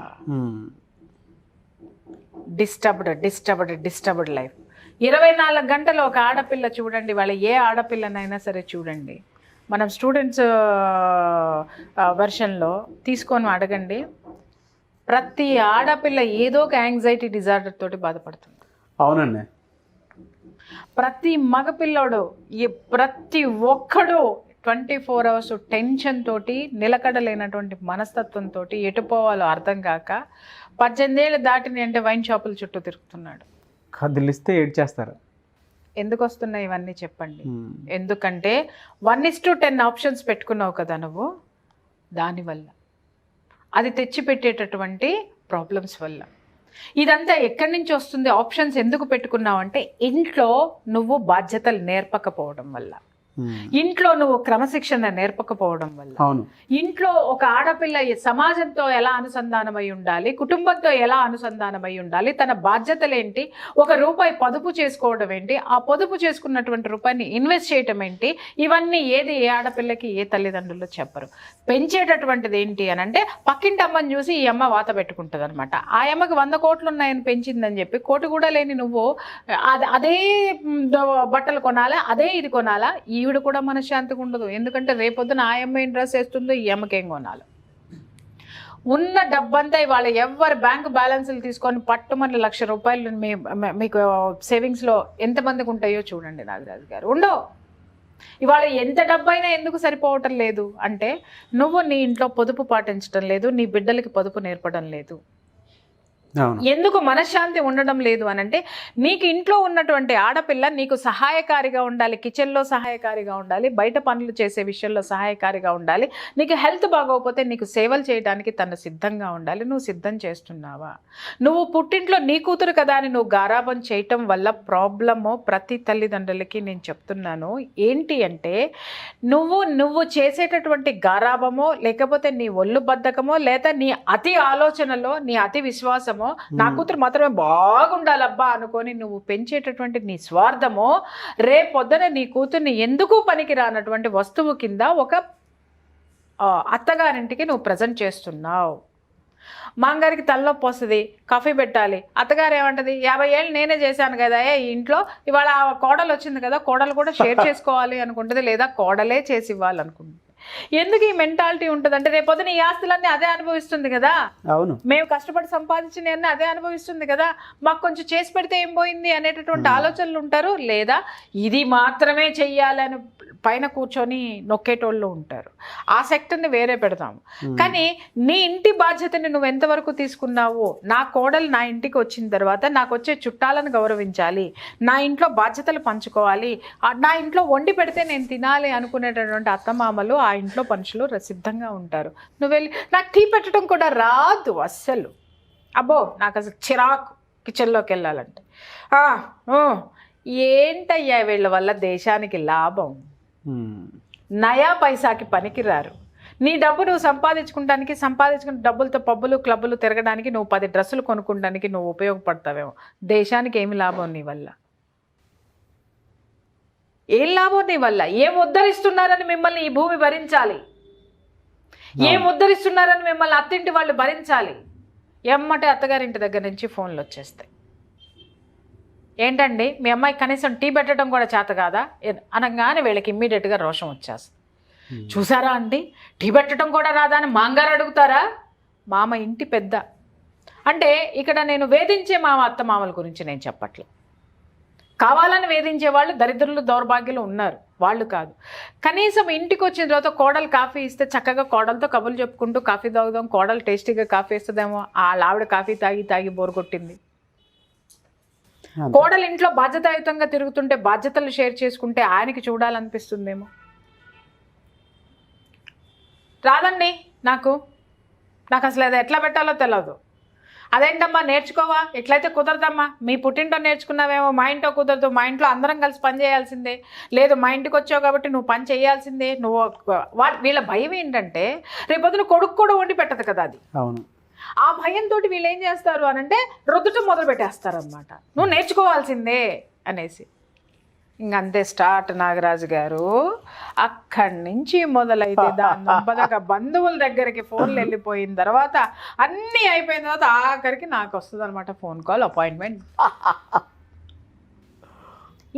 Disturbed life. 24 గంటలు ఒక ఆడపిల్ల చూడండి, వాళ్ళ ఏ ఆడపిల్లనైనా సరే చూడండి, మనం స్టూడెంట్స్ వెర్షన్లో తీసుకొని అడగండి, ప్రతి ఆడపిల్ల ఏదో ఒక యాంగ్జైటీ డిజార్డర్ తోటి బాధపడుతుంది. అవునండి. ప్రతి మగపిల్లోడు, ప్రతి ఒక్కడు 24 hours టెన్షన్ తోటి, నిలకడలేనటువంటి మనస్తత్వంతో, ఎటుపోవాలో అర్థం కాక 18 ఏళ్ళు దాటిని అంటే వైన్ షాపుల చుట్టూ తిరుగుతున్నాడు. కదిలిస్తే ఏడ్చేస్తారు. ఎందుకు వస్తున్నాయి ఇవన్నీ చెప్పండి? ఎందుకంటే 1:10 ఆప్షన్స్ పెట్టుకున్నావు కదా నువ్వు, దానివల్ల, అది తెచ్చిపెట్టేటటువంటి ప్రాబ్లమ్స్ వల్ల. ఇదంతా ఎక్కడి నుంచి వస్తుంది? ఆప్షన్స్ ఎందుకు పెట్టుకున్నావు అంటే, ఇంట్లో నువ్వు బాధ్యతలు నేర్పకపోవడం వల్ల, ఇంట్లో నువ్వు క్రమశిక్షణ నేర్పకపోవడం వల్ల, ఇంట్లో ఒక ఆడపిల్ల సమాజంతో ఎలా అనుసంధానమై ఉండాలి, కుటుంబంతో ఎలా అనుసంధానమై ఉండాలి, తన బాధ్యతలు ఏంటి, ₹1 పొదుపు చేసుకోవడం ఏంటి, ఆ పొదుపు చేసుకున్నటువంటి రూపాయిని ఇన్వెస్ట్ చేయటం ఏంటి, ఇవన్నీ ఏ ఆడపిల్లకి ఏ తల్లిదండ్రులు చెప్పరు. పెంచేటటువంటిది ఏంటి అని అంటే, పక్కింటి అమ్మని చూసి ఈ అమ్మ వాత పెట్టుకుంటుంది అనమాట. ఆ అమ్మకి 100 కోట్లు ఉన్నాయని పెంచిందని చెప్పి, కోటి కూడా లేని నువ్వు అదే బట్టలు కొనాలా, అదే ఇది కొనాలా, ఈవిడ కూడా మనశ్శాంతిగా ఉండదు. ఎందుకంటే రేపొద్దున ఆ అమ్మ ఏం డ్రెస్ వేస్తుందో ఈ అమ్మకేం కొనాలి. ఉన్న డబ్బంతా ఇవాళ ఎవరు బ్యాంకు బ్యాలెన్స్లు తీసుకొని పట్టుమని ₹1,00,000 మీకు సేవింగ్స్లో ఎంతమందికి ఉంటాయో చూడండి నాగరాజు గారు. ఉండవు. ఇవాళ ఎంత డబ్బైనా ఎందుకు సరిపోవటం లేదు అంటే, నువ్వు నీ ఇంట్లో పొదుపు పాటించడం లేదు, నీ బిడ్డలకి పొదుపు నేర్పడం లేదు. అవును. ఎందుకు మనశ్శాంతి ఉండడం లేదు అని అంటే, నీకు ఇంట్లో ఉన్నటువంటి ఆడపిల్ల నీకు సహాయకారిగా ఉండాలి, కిచెన్లో సహాయకారిగా ఉండాలి, బయట పనులు చేసే విషయంలో సహాయకారిగా ఉండాలి, నీకు హెల్త్ బాగోకపోతే నీకు సేవలు చేయడానికి తను సిద్ధంగా ఉండాలి. నువ్వు సిద్ధం చేస్తున్నావా? నువ్వు పుట్టింట్లో నీ కూతురు కదా అని నువ్వు గారాబం చేయటం వల్ల ప్రాబ్లము ప్రతి తల్లిదండ్రులకి నేను చెప్తున్నాను. ఏంటి అంటే, నువ్వు చేసేటటువంటి గారాబమో, లేకపోతే నీ ఒళ్ళు బద్ధకమో, లేదా నీ అతి ఆలోచనలో, నీ అతి విశ్వాసమో, నా కూతురు మాత్రమే బాగుండాలబ్బా అనుకొని నువ్వు పెంచేటటువంటి నీ స్వార్థమో, రేపొద్దున నీ కూతుర్ని ఎందుకు పనికి రానటువంటి వస్తువు కింద ఒక అత్తగారింటికి నువ్వు ప్రజెంట్ చేస్తున్నావు. మాంగారికి తలనొప్పి వస్తుంది, కాఫీ పెట్టాలి, అత్తగారు ఏమంటది, 50 ఏళ్ళు నేనే చేశాను కదా ఈ ఇంట్లో, ఇవాళ కోడలు వచ్చింది కదా, కోడలు కూడా షేర్ చేసుకోవాలి అనుకుంటుంది, లేదా కోడలే చేసి ఇవ్వాలనుకుంటుంది. ఎందుకు ఈ మెంటాలిటీ ఉంటుంది అంటే, రేపొద్దున ఈ ఆస్తులన్నీ అదే అనుభవిస్తుంది కదా, అవును, మేము కష్టపడి సంపాదించిన అదే అనుభవిస్తుంది కదా, మాకు కొంచెం చేసి పెడితే ఏం పోయింది అనేటటువంటి ఆలోచనలు ఉంటారు. లేదా ఇది మాత్రమే చెయ్యాలని పైన కూర్చొని నొక్కేటోళ్ళు ఉంటారు. ఆ సెక్టర్ని వేరే పెడతాము. కానీ నీ ఇంటి బాధ్యతని నువ్వు ఎంతవరకు తీసుకున్నావు? నా కోడలు నా ఇంటికి వచ్చిన తర్వాత నాకు వచ్చే చుట్టాలను గౌరవించాలి, నా ఇంట్లో బాధ్యతలు పంచుకోవాలి, నా ఇంట్లో వండి పెడితే నేను తినాలి అనుకునేటటువంటి అత్తమామలు, ఆ ఇంట్లో మనుషులు సిద్ధంగా ఉంటారు. నువ్వు వెళ్ళి నాకు టీ పెట్టడం కూడా రాదు అస్సలు, అబ్బో నాకు అసలు చిరాకు కిచెన్లోకి వెళ్ళాలంటే, ఏంటయ్యా వీళ్ళ వల్ల దేశానికి లాభం? నయా పైసాకి పనికిరారు. నీ డబ్బు నువ్వు సంపాదించుకున్న డబ్బులతో పబ్బులు క్లబ్బులు తిరగడానికి, నువ్వు 10 డ్రెస్సులు కొనుక్కోవడానికి నువ్వు ఉపయోగపడతావేమో. దేశానికి ఏమి లాభం నీ వల్ల? ఏం లాభం నీ వల్ల? ఏం ఉద్ధరిస్తున్నారని మిమ్మల్ని ఈ భూమి భరించాలి, ఏం ఉద్ధరిస్తున్నారని మిమ్మల్ని అత్తింటి వాళ్ళు భరించాలి. ఎమ్మటే అత్తగారింటి దగ్గర నుంచి ఫోన్లు వచ్చేస్తాయి. ఏంటండి మీ అమ్మాయి కనీసం టీ పెట్టడం కూడా చేత కాదా అనగానే వీళ్ళకి ఇమ్మీడియట్గా రోషం వచ్చేస్తుంది. చూసారా అండి, టీ పెట్టడం కూడా రాదా అని మాంగారు అడుగుతారా? మామ ఇంటి పెద్ద అంటే, ఇక్కడ నేను వేధించే అత్తమామల గురించి నేను చెప్పట్లేదు. కావాలని వేధించే వాళ్ళు దరిద్రులు, దౌర్భాగ్యులు ఉన్నారు, వాళ్ళు కాదు. కనీసం ఇంటికి వచ్చిన తర్వాత కోడలు కాఫీ ఇస్తే చక్కగా కోడలతో కబుర్లు చెప్పుకుంటూ కాఫీ తాగుదాం, కోడలు టేస్టీగా కాఫీ ఇస్తుందేమో, ఆవిడ కాఫీ తాగి బోరు కొట్టింది. కోడలు ఇంట్లో బాధ్యతాయుతంగా తిరుగుతుంటే, బాధ్యతలు షేర్ చేసుకుంటే ఆయనకి చూడాలనిపిస్తుందేమో. రాదండి నాకు అసలు అది ఎట్లా పెట్టాలో తెలియదు. అదేంటమ్మా నేర్చుకోవా, ఎట్లయితే కుదరదమ్మా, మీ పుట్టింటో నేర్చుకున్నావేమో, మా ఇంట్లో కుదరదు, మా ఇంట్లో అందరం కలిసి పని చేయాల్సిందే, లేదు మా ఇంటికి వచ్చావు కాబట్టి నువ్వు పని చేయాల్సిందే. వీళ్ళ భయం ఏంటంటే, రేపొద్దున కొడుకు కూడా వండి పెట్టదు కదా అది. అవును. ఆ భయంతో వీళ్ళు ఏం చేస్తారు అని అంటే, రుద్దటం మొదలు పెట్టేస్తారు అనమాట, నువ్వు నేర్చుకోవాల్సిందే అనేసి. ఇంకంతే స్టార్ట్ నాగరాజు గారు. అక్కడి నుంచి మొదలైతే దాని బంధువుల దగ్గరికి ఫోన్లు వెళ్ళిపోయిన తర్వాత, అన్నీ అయిపోయిన తర్వాత ఆఖరికి నాకు వస్తుంది అనమాట ఫోన్ కాల్, అపాయింట్మెంట్.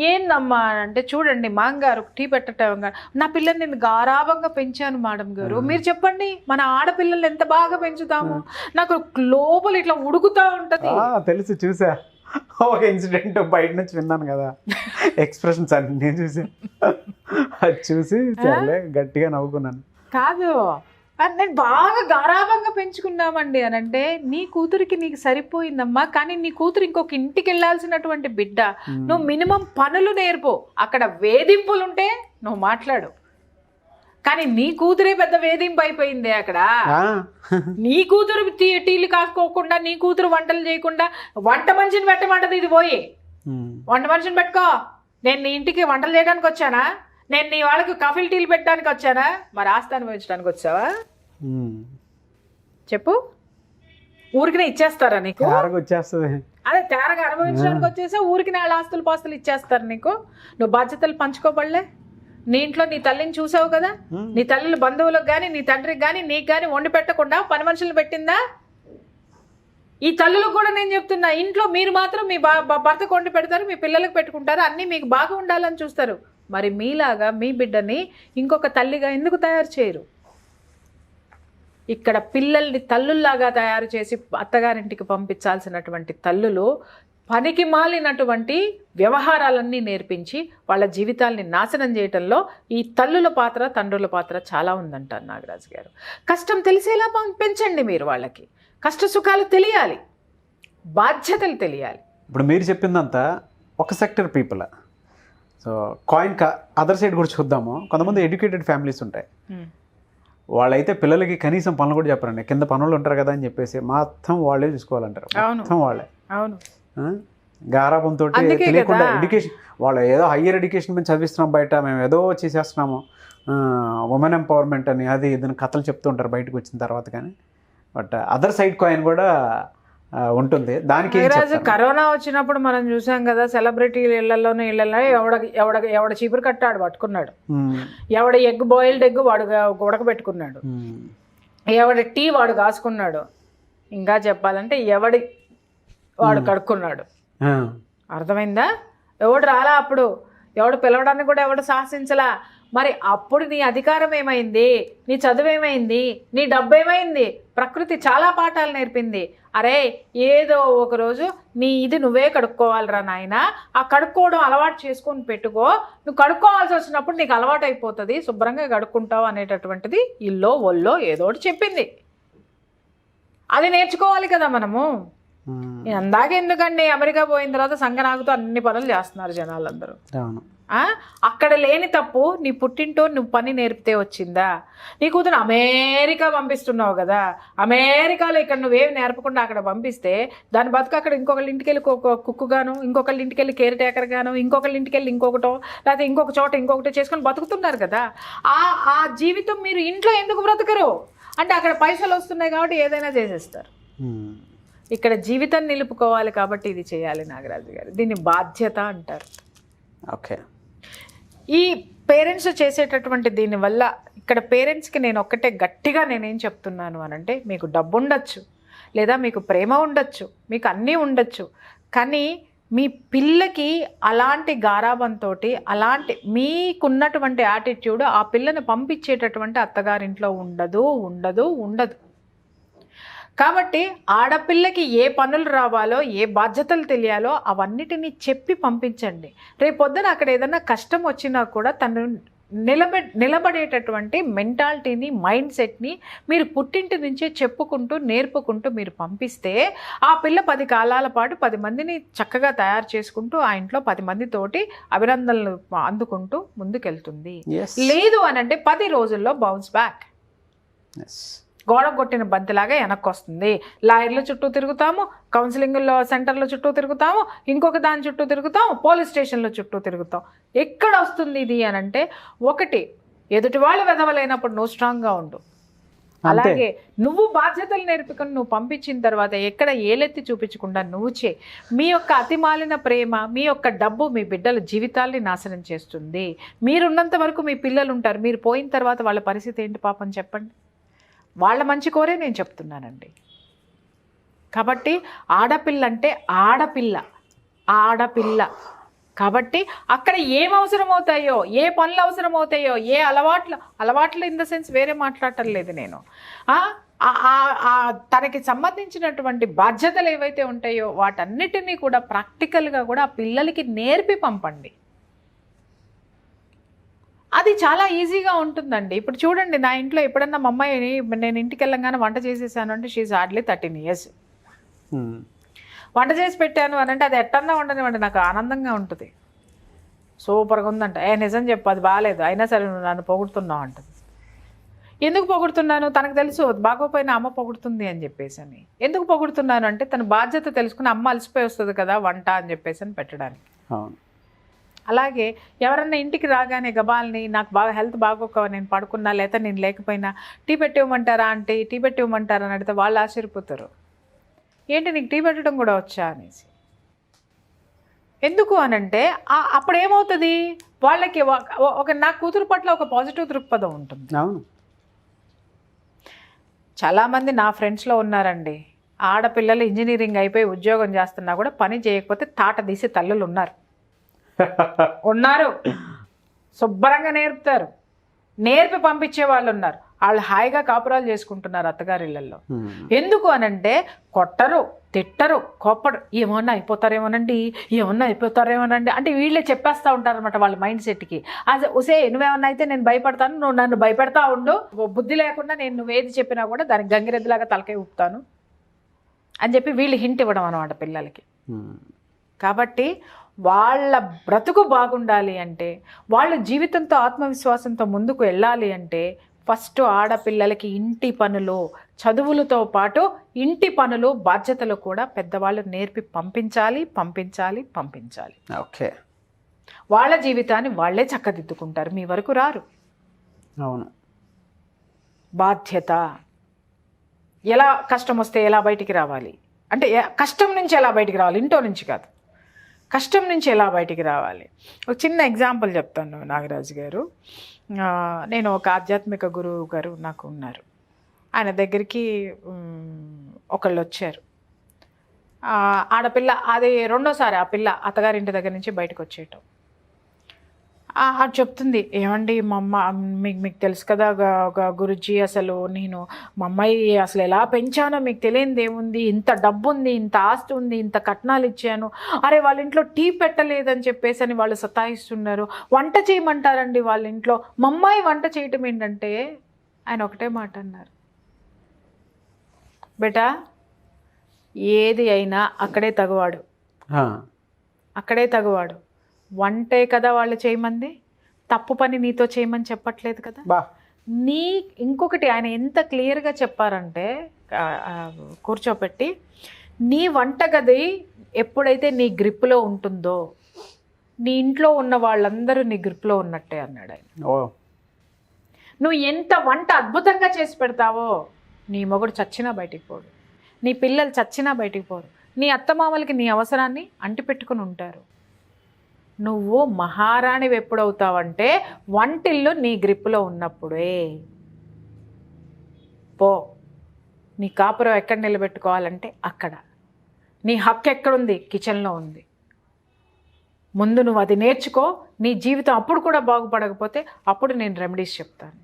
ఏందమ్మా అంటే, చూడండి మాంగారు టీ పెట్టడం, నా పిల్లల్ని నేను గారాబంగా పెంచాను మేడం గారు, మీరు చెప్పండి మన ఆడపిల్లలు ఎంత బాగా పెంచుతాము, నాకు లోపల ఇట్లా ఉడుకుతా ఉంటది. తెలుసు, చూసా ఒక ఇన్సిడెంట్ బయట నుంచి విన్నాను కదా, ఎక్స్ప్రెషన్స్ అన్ని నేను చూసి అది చూసి చాలా గట్టిగా నవ్వుకున్నాను. కాదు, నేను బాగా గారాబంగా పెంచుకున్నామండి అని అంటే, నీ కూతురికి నీకు సరిపోయిందమ్మా, కానీ నీ కూతురు ఇంకొక ఇంటికి వెళ్ళాల్సినటువంటి బిడ్డ, నువ్వు మినిమం పనులు నేర్పు. అక్కడ వేధింపులుంటే నువ్వు మాట్లాడు, కానీ నీ కూతురే పెద్ద వేధింపు అయిపోయింది అక్కడ. నీ కూతురు టీలు కాసుకోకుండా, నీ కూతురు వంటలు చేయకుండా, వంట మనిషిని పెట్టమంటది ఇది పోయి. వంట మనిషిని పెట్టుకో, నేను నీ ఇంటికి వంటలు చేయడానికి వచ్చానా, నేను నీ వాళ్ళకి కాఫీలు టీలు పెట్టడానికి వచ్చానా, మరి ఆస్తి అనుభవించడానికి వచ్చావా చెప్పు? ఊరికినే ఇచ్చేస్తారా నీకు? వచ్చేస్తుంది అదే తేరగా అనుభవించడానికి వచ్చేసా, ఊరికి వాళ్ళ ఆస్తులు పాస్తులు ఇచ్చేస్తారు నీకు. నువ్వు బాధ్యతలు పంచుకోబడలే. నీ ఇంట్లో నీ తల్లిని చూసావు కదా, నీ తల్లి బంధువులకు కానీ, నీ తండ్రికి కానీ, నీకు కానీ వండి పెట్టకుండా పని మనుషులు పెట్టిందా? ఈ తల్లులకు కూడా నేను చెప్తున్నా, ఇంట్లో మీరు మాత్రం మీ భర్తకు వండి పెడతారు, మీ పిల్లలకు పెట్టుకుంటారు, అన్నీ మీకు బాగా ఉండాలని చూస్తారు. మరి మీలాగా మీ బిడ్డని ఇంకొక తల్లిగా ఎందుకు తయారు చేయరు? ఇక్కడ పిల్లల్ని తల్లుల్లాగా తయారు చేసి అత్తగారింటికి పంపించాల్సినటువంటి తల్లులు పనికి మాలినటువంటి వ్యవహారాలన్నీ నేర్పించి వాళ్ళ జీవితాల్ని నాశనం చేయటంలో ఈ తల్లుల పాత్ర, తండ్రుల పాత్ర చాలా ఉందంటారు నాగరాజు గారు. కష్టం తెలిసేలా పెంచండి మీరు, వాళ్ళకి కష్ట సుఖాలు తెలియాలి. బాధ్యతలు తెలియాలి. ఇప్పుడు మీరు చెప్పిందంతా ఒక sector people. So coin other side కూడా చూద్దాము. కొంతమంది ఎడ్యుకేటెడ్ ఫ్యామిలీస్ ఉంటాయి, వాళ్ళైతే పిల్లలకి కనీసం పనులు కూడా చెప్పరండి. కింద పనులు ఉంటారు కదా అని చెప్పేసి మొత్తం వాళ్ళే చూసుకోవాలంటారు, మొత్తం వాళ్ళే. అవును, గారాబంతో తెలియకుండా ఎడ్యుకేషన్, వాళ్ళు ఏదో హయ్యర్ ఎడ్యుకేషన్ మేము చదివిస్తున్నాం బయట, మేము ఏదో చేసేస్తున్నాము, ఉమెన్ ఎంపవర్మెంట్ అని అది ఏదైనా కథలు చెప్తూ ఉంటారు బయటకు వచ్చిన తర్వాత. కానీ బట్ అదర్ సైడ్ కాయిన్ కూడా ఉంటుంది. దానికి కరోనా వచ్చినప్పుడు మనం చూసాం కదా, సెలబ్రిటీలు ఇళ్లలోనే ఎవడ చీపురు కట్టాడు పట్టుకున్నాడు, ఎవడ ఎగ్ బాయిల్డ్ ఎగ్ వాడు ఉడకబెట్టుకున్నాడు, ఎవడి టీ వాడు కాసుకున్నాడు, ఇంకా చెప్పాలంటే ఎవడి వాడు కడుక్కున్నాడు. అర్థమైందా? ఎవడు రాలా అప్పుడు, ఎవడు పిలవడానికి కూడా ఎవడు సాహసించలా. మరి అప్పుడు నీ అధికారం ఏమైంది, నీ చదువు ఏమైంది, నీ డబ్బు ఏమైంది? ప్రకృతి చాలా పాఠాలు నేర్పింది. అరే ఏదో ఒకరోజు నీ ఇది నువ్వే కడుక్కోవాలిరా నాయన, ఆ కడుక్కోవడం అలవాటు చేసుకొని పెట్టుకో, నువ్వు కడుక్కోవాల్సి వచ్చినప్పుడు నీకు అలవాటు అయిపోతుంది, శుభ్రంగా కడుక్కుంటావు అనేటటువంటిది ఇల్లో ఒల్లో ఏదో ఒకటి చెప్పింది. అది నేర్చుకోవాలి కదా మనము. అందాక ఎందుకండి అమెరికా పోయిన తర్వాత సంగనాగుతూ అన్ని పనులు చేస్తున్నారు జనాలందరూ. అక్కడ లేని తప్పు నీ పుట్టింటో నువ్వు పని నేర్పితే వచ్చిందా? నీ కూతురు అమెరికా పంపిస్తున్నావు కదా, అమెరికాలో ఇక్కడ నువ్వేమి నేర్పకుండా అక్కడ పంపిస్తే దాని బతుకు అక్కడ ఇంకొకళ్ళ ఇంటికి వెళ్ళి కుక్కుగాను, ఇంకొకళ్ళ ఇంటికి వెళ్ళి కేర్ టేకర్ గాను, ఇంకొకళ్ళ ఇంటికి వెళ్ళి ఇంకొకటో లేకపోతే ఇంకొక చోట ఇంకొకటి చేసుకొని బతుకుతున్నారు కదా. ఆ జీవితం మీరు ఇంట్లో ఎందుకు బ్రతకరు అంటే అక్కడ పైసలు వస్తున్నాయి కాబట్టి ఏదైనా చేసేస్తారు. ఇక్కడ జీవితం నిలుపుకోవాలి కాబట్టి ఇది చేయాలి నాగరాజు గారు. దీన్ని బాధ్యత అంటారు. ఓకే, ఈ పేరెంట్స్ చేసేటటువంటి దీనివల్ల ఇక్కడ పేరెంట్స్కి నేను ఒక్కటే గట్టిగా నేనేం చెప్తున్నాను అనంటే, మీకు డబ్బు ఉండొచ్చు, లేదా మీకు ప్రేమ ఉండొచ్చు, మీకు అన్నీ ఉండొచ్చు, కానీ మీ పిల్లకి అలాంటి గారాబంతో అలాంటి మీకున్నటువంటి యాటిట్యూడ్ ఆ పిల్లని పంపించేటటువంటి అత్తగారింట్లో ఉండదు ఉండదు ఉండదు. కాబట్టి ఆడపిల్లకి ఏ పనులు రావాలో, ఏ బాధ్యతలు తెలియాలో అవన్నిటినీ చెప్పి పంపించండి. రేపొద్దున అక్కడ ఏదైనా కష్టం వచ్చినా కూడా తను నిలబడేటటువంటి మెంటాలిటీని, మైండ్ సెట్ని మీరు పుట్టింటి నుంచే చెప్పుకుంటూ నేర్పుకుంటూ మీరు పంపిస్తే ఆ పిల్ల 10 కాలాల పాటు 10 మందిని చక్కగా తయారు చేసుకుంటూ ఆ ఇంట్లో 10 మందితోటి అభినందనలు అందుకుంటూ ముందుకెళ్తుంది. లేదు అనంటే 10 రోజుల్లో బౌన్స్ బ్యాక్, గోడ కొట్టిన బంతిలాగా వెనక్కి వస్తుంది. లాయర్ల చుట్టూ తిరుగుతాము, కౌన్సిలింగ్లో సెంటర్ల చుట్టూ తిరుగుతాము, ఇంకొక దాని చుట్టూ తిరుగుతాము, పోలీస్ స్టేషన్ల చుట్టూ తిరుగుతాం. ఎక్కడ వస్తుంది ఇది అనంటే, ఒకటి ఎదుటి వాళ్ళు వెదవలేనప్పుడు నువ్వు స్ట్రాంగ్గా ఉండు, అలాగే నువ్వు బాధ్యతలు నేర్పుకొని నువ్వు పంపించిన తర్వాత ఎక్కడ ఏలెత్తి చూపించకుండా నువ్వు చేయి. మీ యొక్క అతిమాలిన ప్రేమ, మీ యొక్క డబ్బు మీ బిడ్డల జీవితాల్ని నాశనం చేస్తుంది. మీరున్నంత వరకు మీ పిల్లలు ఉంటారు, మీరు పోయిన తర్వాత వాళ్ళ పరిస్థితి ఏంటి పాపం చెప్పండి. వాళ్ళ మంచి కోరే నేను చెప్తున్నానండి. కాబట్టి ఆడపిల్ల అంటే ఆడపిల్ల కాబట్టి అక్కడ ఏం అవసరం అవుతాయో, ఏ పనులు అవసరం అవుతాయో, ఏ అలవాట్లు ఇన్ ద సెన్స్ వేరే మాట్లాడటం లేదు నేను, తనకి సంబంధించినటువంటి బాధ్యతలు ఏవైతే ఉంటాయో వాటన్నిటినీ కూడా ప్రాక్టికల్గా కూడా ఆ పిల్లలకి నేర్పి పంపండి. అది చాలా ఈజీగా ఉంటుందండి. ఇప్పుడు చూడండి, నా ఇంట్లో ఎప్పుడన్నా మా అమ్మాయిని నేను ఇంటికి వెళ్ళంగానే వంట చేసేసాను అంటే షీఈ్ హార్డ్లీ 13 years. వంట చేసి పెట్టాను అని అంటే అది ఎట్టన్నా ఉండనివ్వండి, నాకు ఆనందంగా ఉంటుంది. సూపర్గా ఉందంట, నిజం చెప్పు అది బాగాలేదు, అయినా సరే నువ్వు నన్ను పొగుడుతున్నావు అంటుంది. ఎందుకు పొగుడుతున్నాను? తనకు తెలుసు బాగోపోయినా అమ్మ పొగుడుతుంది అని చెప్పేసి అని. ఎందుకు పొగుడుతున్నాను అంటే తన బాధ్యత తెలుసుకుని అమ్మ అలసిపోయి వస్తుంది కదా వంట అని చెప్పేసి అని పెట్టడానికి. అలాగే ఎవరన్నా ఇంటికి రాగానే గబాల్ని నాకు బాగా హెల్త్ బాగోక నేను పడుకున్నా లేదా నేను లేకపోయినా టీ పెట్టివ్వమంటారా అంటే టీ పెట్టివ్వమంటారా అని అడిగితే వాళ్ళు ఆశ్చర్యపోతారు, ఏంటి నీకు టీ పెట్టడం కూడా వచ్చా అనేసి. ఎందుకు అనంటే అప్పుడు ఏమవుతుంది, వాళ్ళకి ఒక నా కూతురు పట్ల ఒక పాజిటివ్ దృక్పథం ఉంటుంది. చాలామంది నా ఫ్రెండ్స్లో ఉన్నారండి, ఆడపిల్లలు ఇంజనీరింగ్ అయిపోయి ఉద్యోగం చేస్తున్నా కూడా పని చేయకపోతే తాట తీసే తల్లులు ఉన్నారు. శుభ్రంగా నేర్పుతారు, నేర్పి పంపించే వాళ్ళు ఉన్నారు. వాళ్ళు హాయిగా కాపురాలు చేసుకుంటున్నారు అత్తగారిళ్ళల్లో. ఎందుకు అనంటే కొట్టరు, తిట్టరు, కోప్పడు, ఏమన్నా అయిపోతారేమోనండి అంటే వీళ్ళే చెప్పేస్తూ ఉంటారనమాట వాళ్ళ మైండ్ సెట్కి. అది ఉసే నువ్వేమన్నా అయితే నేను భయపడతాను, నువ్వు నన్ను భయపెడతా ఉండు, బుద్ధి లేకుండా నేను నువ్వేది చెప్పినా కూడా దానికి గంగిరెద్దులాగా తలకాయ ఊపుతాను అని చెప్పి వీళ్ళు హింట్ ఇవ్వడం అనమాట పిల్లలకి. ఉమ్. కాబట్టి వాళ్ళ బ్రతుకు బాగుండాలి అంటే, వాళ్ళు జీవితంతో ఆత్మవిశ్వాసంతో ముందుకు వెళ్ళాలి అంటే ఫస్ట్ ఆడపిల్లలకి ఇంటి పనులు, చదువులతో పాటు ఇంటి పనులు, బాధ్యతలు కూడా పెద్దవాళ్ళు నేర్పి పంపించాలి. ఓకే. వాళ్ళ జీవితాన్ని వాళ్ళే చక్కదిద్దుకుంటారు, మీ వరకు రారు. అవును. బాధ్యత, ఎలా కష్టం వస్తే ఎలా బయటికి రావాలి అంటే, కష్టం నుంచి ఎలా బయటికి రావాలి, ఇంట్లో నుంచి కాదు, కష్టం నుంచి ఎలా బయటికి రావాలి. ఒక చిన్న ఎగ్జాంపుల్ చెప్తాను నాగరాజు గారు. నేను ఒక ఆధ్యాత్మిక గురువు గారు నాకు ఉన్నారు. ఆయన దగ్గరికి ఒకళ్ళు వచ్చారు. ఆడపిల్ల, అది రెండోసారి ఆ పిల్ల అత్తగారింటి దగ్గర నుంచి బయటకు వచ్చేయటం. అది చెప్తుంది, ఏమండి మా అమ్మ, మీకు తెలుసు కదా గురుజీ, అసలు నేను మా అమ్మాయి అసలు ఎలా పెంచానో మీకు తెలియనిది ఏముంది, ఇంత డబ్బు ఉంది, ఇంత ఆస్తి ఉంది, ఇంత కట్నాలు ఇచ్చాను, అరే వాళ్ళ ఇంట్లో టీ పెట్టలేదని చెప్పేసి అని వాళ్ళు సతాయిస్తున్నారు, వంట చేయమంటారండి వాళ్ళ ఇంట్లో, మా అమ్మాయి వంట చేయటం ఏంటంటే ఆయన ఒకటే మాట అన్నారు, బేటా ఏది అయినా అక్కడే తగువాడు, అక్కడే తగువాడు. వంటే కదా వాళ్ళు చేయమంది, తప్పు పని నీతో చేయమని చెప్పట్లేదు కదా. నీ ఇంకొకటి ఆయన ఎంత క్లియర్గా చెప్పారంటే, కూర్చోపెట్టి, నీ వంటగది ఎప్పుడైతే నీ గ్రిప్లో ఉంటుందో నీ ఇంట్లో ఉన్న వాళ్ళందరూ నీ గ్రిప్లో ఉన్నట్టే అన్నాడు ఆయన. నువ్వు ఎంత వంట అద్భుతంగా చేసి పెడతావో నీ మొగుడు చచ్చినా బయటికి పోడు, నీ పిల్లలు చచ్చినా బయటికి పోరు, నీ అత్తమామలకి నీ అవసరాన్ని అంటిపెట్టుకుని ఉంటారు. నువ్వు మహారాణివి ఎప్పుడవుతావంటే వంటిల్లు నీ గ్రిప్పులో ఉన్నప్పుడే. పో, నీ కాపురం ఎక్కడ నిలబెట్టుకోవాలంటే అక్కడ, నీ హక్కు ఎక్కడుంది, కిచెన్లో ఉంది. ముందు నువ్వు అది నేర్చుకో. నీ జీవితం అప్పుడు కూడా బాగుపడకపోతే అప్పుడు నేను రెమెడీస్ చెప్తాను.